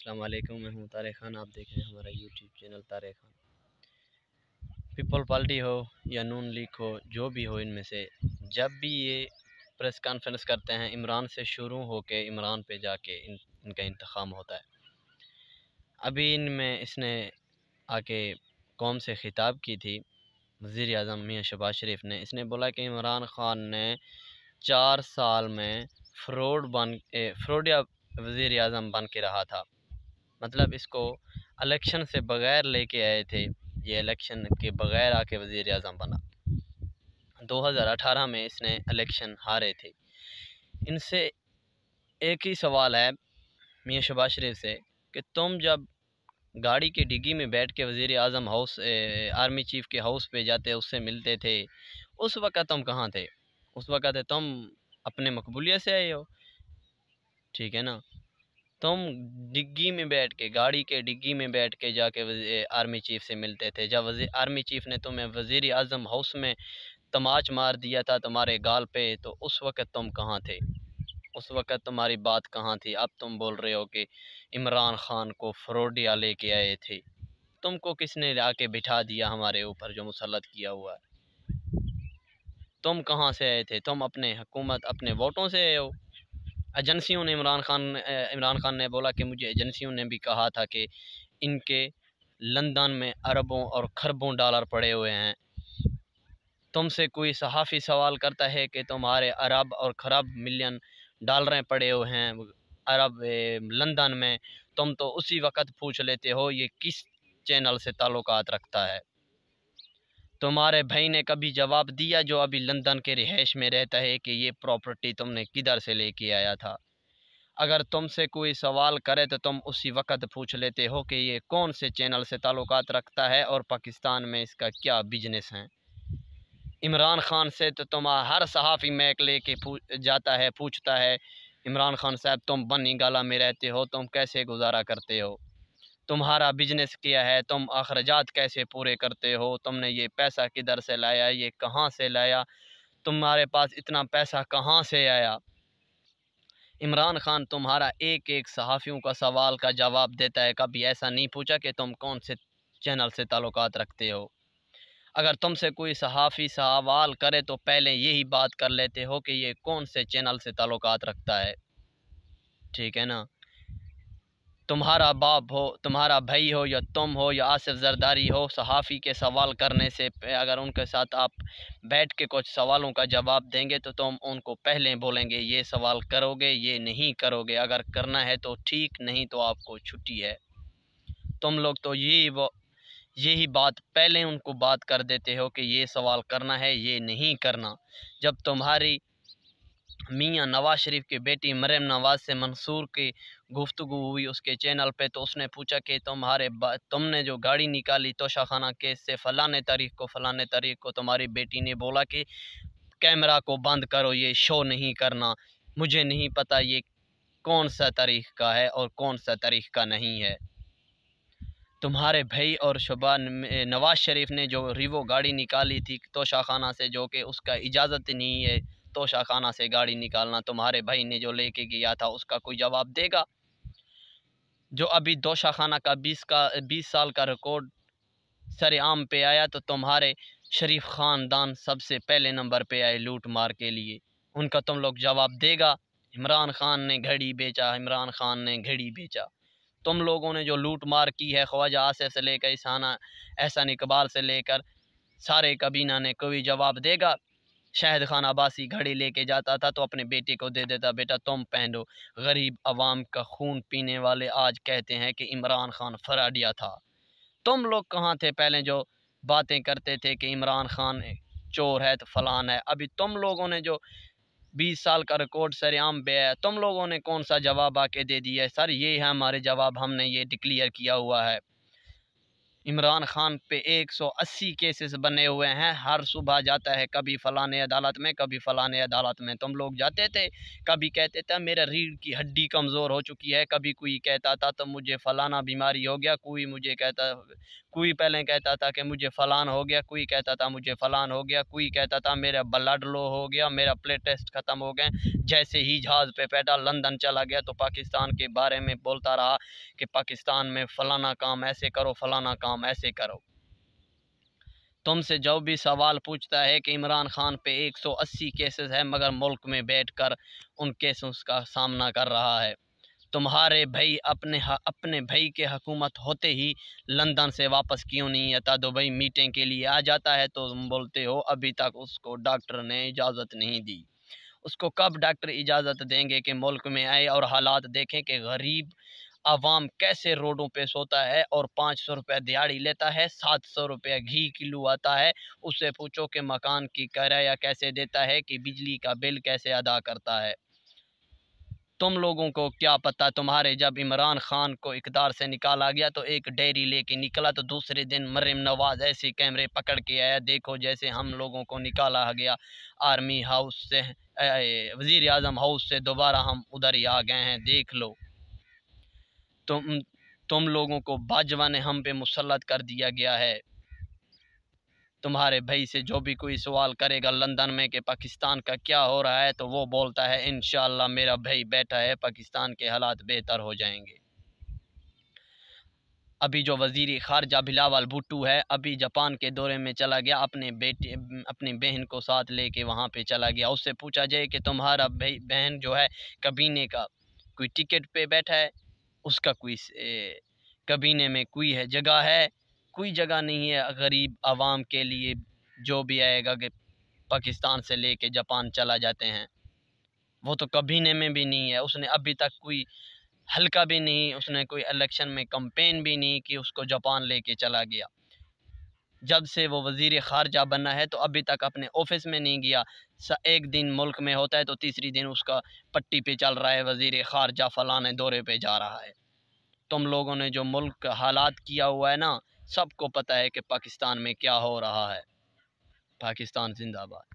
अस्सलाम वालेकुम, मैं हूँ तारिक खान। आप देख रहे हैं हमारा YouTube channel Tariq Khan. People party हो या नून लीग हो, जो भी हो, इनमें से जब भी ये प्रेस कॉन्फ्रेंस करते हैं, इमरान से शुरू होके इमरान पे जाके इनका इंतखाम होता है। अभी इनमें इसने आके कौम से ख़िताब की थी वज़ीर आज़म मियाँ शहबाज शरीफ ने। इसने बोला कि इमरान ख़ान ने 4 साल में फ्रॉडिया वज़ीर आज़म बन के रहा था। मतलब इसको इलेक्शन से बग़ैर लेके आए थे, ये इलेक्शन के बग़ैर आके वज़ीर आज़म बना। 2018 में इसने इलेक्शन हारे थे। इनसे एक ही सवाल है मियाँ शहबाज शरीफ से कि तुम जब गाड़ी के डिग्गी में बैठ के वज़ीर आज़म हाउस आर्मी चीफ़ के हाउस पे जाते, उससे मिलते थे, उस वक़्त तुम कहाँ थे? उस वक़्त तुम अपने मकबूलियत से आए हो, ठीक है ना। तुम डिग्गी में बैठ के, गाड़ी के डिग्गी में बैठ के जाके आर्मी चीफ से मिलते थे। जब आर्मी चीफ ने तुम्हें वज़ीर आज़म हाउस में तमाच मार दिया था तुम्हारे गाल पे, तो उस वक़्त तुम कहाँ थे? उस वक़्त तुम्हारी बात कहाँ थी? अब तुम बोल रहे हो कि इमरान ख़ान को फ्रॉडिया लेके आए थे। तुमको किसने आके बिठा दिया हमारे ऊपर जो मुसल्लत किया हुआ है? तुम कहाँ से आए थे? तुम अपने हुकूमत अपने वोटों से आए हो। एजेंसियों ने इमरान खान ने बोला कि मुझे एजेंसियों ने भी कहा था कि इनके लंदन में अरबों और खरबों डॉलर पड़े हुए हैं। तुमसे कोई सहाफ़ी सवाल करता है कि तुम्हारे अरब और खरब मिलियन डॉलरें पड़े हुए हैं लंदन में, तुम तो उसी वक़्त पूछ लेते हो ये किस चैनल से ताल्लुकात रखता है। तुम्हारे भाई ने कभी जवाब दिया जो अभी लंदन के रिहाइश में रहता है कि ये प्रॉपर्टी तुमने किधर से लेके आया था? अगर तुमसे कोई सवाल करे तो तुम उसी वक़्त पूछ लेते हो कि ये कौन से चैनल से ताल्लुकात रखता है और पाकिस्तान में इसका क्या बिजनेस है। इमरान ख़ान से तो तुम हर सहाफ़ी मैक लेके जाता है, पूछता है इमरान ख़ान साहब तुम बनी गाला में रहते हो, तुम कैसे गुजारा करते हो, तुम्हारा बिजनेस क्या है, तुम अखराजात कैसे पूरे करते हो, तुमने ये पैसा किधर से लाया, ये कहाँ से लाया, तुम्हारे पास इतना पैसा कहाँ से आया। इमरान ख़ान तुम्हारा एक एक सहाफ़ियों का सवाल का जवाब देता है। कभी ऐसा नहीं पूछा कि तुम कौन से चैनल से ताल्लुकात रखते हो। अगर तुमसे कोई सहाफ़ी सवाल करे तो पहले यही बात कर लेते हो कि ये कौन से चैनल से ताल्लुकात रखता है, ठीक है ना। तुम्हारा बाप हो, तुम्हारा भाई हो, या तुम हो, या आसिफ जरदारी हो, सहाफ़ी के सवाल करने से अगर उनके साथ आप बैठ के कुछ सवालों का जवाब देंगे तो तुम उनको पहले बोलेंगे ये सवाल करोगे, ये नहीं करोगे, अगर करना है तो ठीक, नहीं तो आपको छुट्टी है। तुम लोग तो यही बात पहले उनको बात कर देते हो कि ये सवाल करना है, ये नहीं करना। जब तुम्हारी मियाँ नवाज शरीफ की बेटी मरीम नवाज से मंसूर की गुफ्तगू हुई उसके चैनल पे, तो उसने पूछा कि तुमने जो गाड़ी निकाली तोशाखाना केस से फ़लाने तारीख को तुम्हारी बेटी ने बोला कि कैमरा को बंद करो, ये शो नहीं करना। मुझे नहीं पता ये कौन सा तारीख का है और कौन सा तारीख का नहीं है। तुम्हारे भाई और नवाज शरीफ ने जो रिवो गाड़ी निकाली थी तोशाखाना से, जो कि उसका इजाज़त नहीं है तोशाखाना से गाड़ी निकालना, तुम्हारे भाई ने जो लेके गया था उसका कोई जवाब देगा? जो अभी तोशाखाना का 20 साल का रिकॉर्ड सरेआम पे आया, तो तुम्हारे शरीफ ख़ानदान सबसे पहले नंबर पे आए लूट मार के लिए। उनका तुम लोग जवाब देगा? इमरान ख़ान ने घड़ी बेचा, इमरान ख़ान ने घड़ी बेचा। तुम लोगों ने जो लूट मार की है, ख्वाजा आसिफ से लेकर एहसान इकबाल से लेकर सारे कबीना ने, कोई जवाब देगा? शाहिद खान अब्बासी घड़ी लेके जाता था तो अपने बेटे को दे देता, बेटा तुम पहनो। गरीब आवाम का खून पीने वाले आज कहते हैं कि इमरान खान फराडिया था। तुम लोग कहाँ थे पहले जो बातें करते थे कि इमरान खान चोर है तो फलान है? अभी तुम लोगों ने जो 20 साल का रिकॉर्ड सरेआम पे है, तुम लोगों ने कौन सा जवाब आके दे दिया है? सर ये है हमारे जवाब, हमने ये डिक्लेयर किया हुआ है। इमरान खान पे 180 केसेस बने हुए हैं। हर सुबह जाता है, कभी फलाने अदालत में, कभी फलाने अदालत में। तुम लोग जाते थे, कभी कहते थे मेरा रीढ़ की हड्डी कमज़ोर हो चुकी है, कभी कोई कहता था तो मुझे फलाना बीमारी हो गया, कोई पहले कहता था कि मुझे फलान हो गया, कोई कहता था मुझे फलान हो गया, कोई कहता था मेरा ब्लड लो हो गया, मेरा ब्लड टेस्ट ख़त्म हो गए। जैसे ही जहाज़ पे बैठा लंदन चला गया तो पाकिस्तान के बारे में बोलता रहा कि पाकिस्तान में फलाना काम ऐसे करो, फलाना काम ऐसे करो। तुमसे जो भी सवाल पूछता है कि इमरान खान पे 180 केसेस है, मगर मुल्क में बैठकर उन केसों का सामना कर रहा है। तुम्हारे भाई अपने भाई के हुकूमत होते ही लंदन से वापस क्यों नहीं आता? दुबई मीटिंग के लिए आ जाता है तो तुम बोलते हो अभी तक उसको डॉक्टर ने इजाज़त नहीं दी। उसको कब डॉक्टर इजाज़त देंगे कि मुल्क में आए और हालात देखें कि गरीब आवाम कैसे रोडों पे सोता है और 500 रुपये दिहाड़ी लेता है, 700 रुपये घी किलो आता है। उससे पूछो कि मकान की किराया कैसे देता है, कि बिजली का बिल कैसे अदा करता है। तुम लोगों को क्या पता? तुम्हारे जब इमरान खान को इक़्तिदार से निकाला गया तो एक डायरी लेके निकला, तो दूसरे दिन मरीम नवाज़ ऐसे कैमरे पकड़ के आया, देखो जैसे हम लोगों को निकाला गया आर्मी हाउस से, वज़ीर आज़म हाउस से, दोबारा हम उधर ही आ गए हैं, देख लो। तुम लोगों को बाजवा ने हम पे मुसल्लत कर दिया गया है। तुम्हारे भाई से जो भी कोई सवाल करेगा लंदन में कि पाकिस्तान का क्या हो रहा है, तो वो बोलता है इंशाअल्लाह मेरा भाई बैठा है, पाकिस्तान के हालात बेहतर हो जाएंगे। अभी जो वज़ीर ख़ारजा बिलावल भुट्टो है, अभी जापान के दौरे में चला गया, अपनी बहन को साथ लेके वहाँ पे चला गया। उससे पूछा जाए कि तुम्हारा भाई बहन जो है कबीने का कोई टिकट पे बैठा है, उसका कोई कबीने में कोई जगह नहीं है गरीब आवाम के लिए। जो भी आएगा कि पाकिस्तान से लेके जापान चला जाते हैं, वो तो कबीने में भी नहीं है। उसने अभी तक कोई हल्का भी नहीं, उसने कोई इलेक्शन में कैंपेन भी नहीं कि उसको जापान लेके चला गया। जब से वो वज़ीर ख़ारजा बना है तो अभी तक अपने ऑफिस में नहीं गया। एक दिन मुल्क में होता है तो तीसरी दिन उसका पट्टी पे चल रहा है, वज़ीर ख़ारजा फ़लाने दौरे पे जा रहा है। तुम लोगों ने जो मुल्क का हालात किया हुआ है ना, सबको पता है कि पाकिस्तान में क्या हो रहा है। पाकिस्तान जिंदाबाद।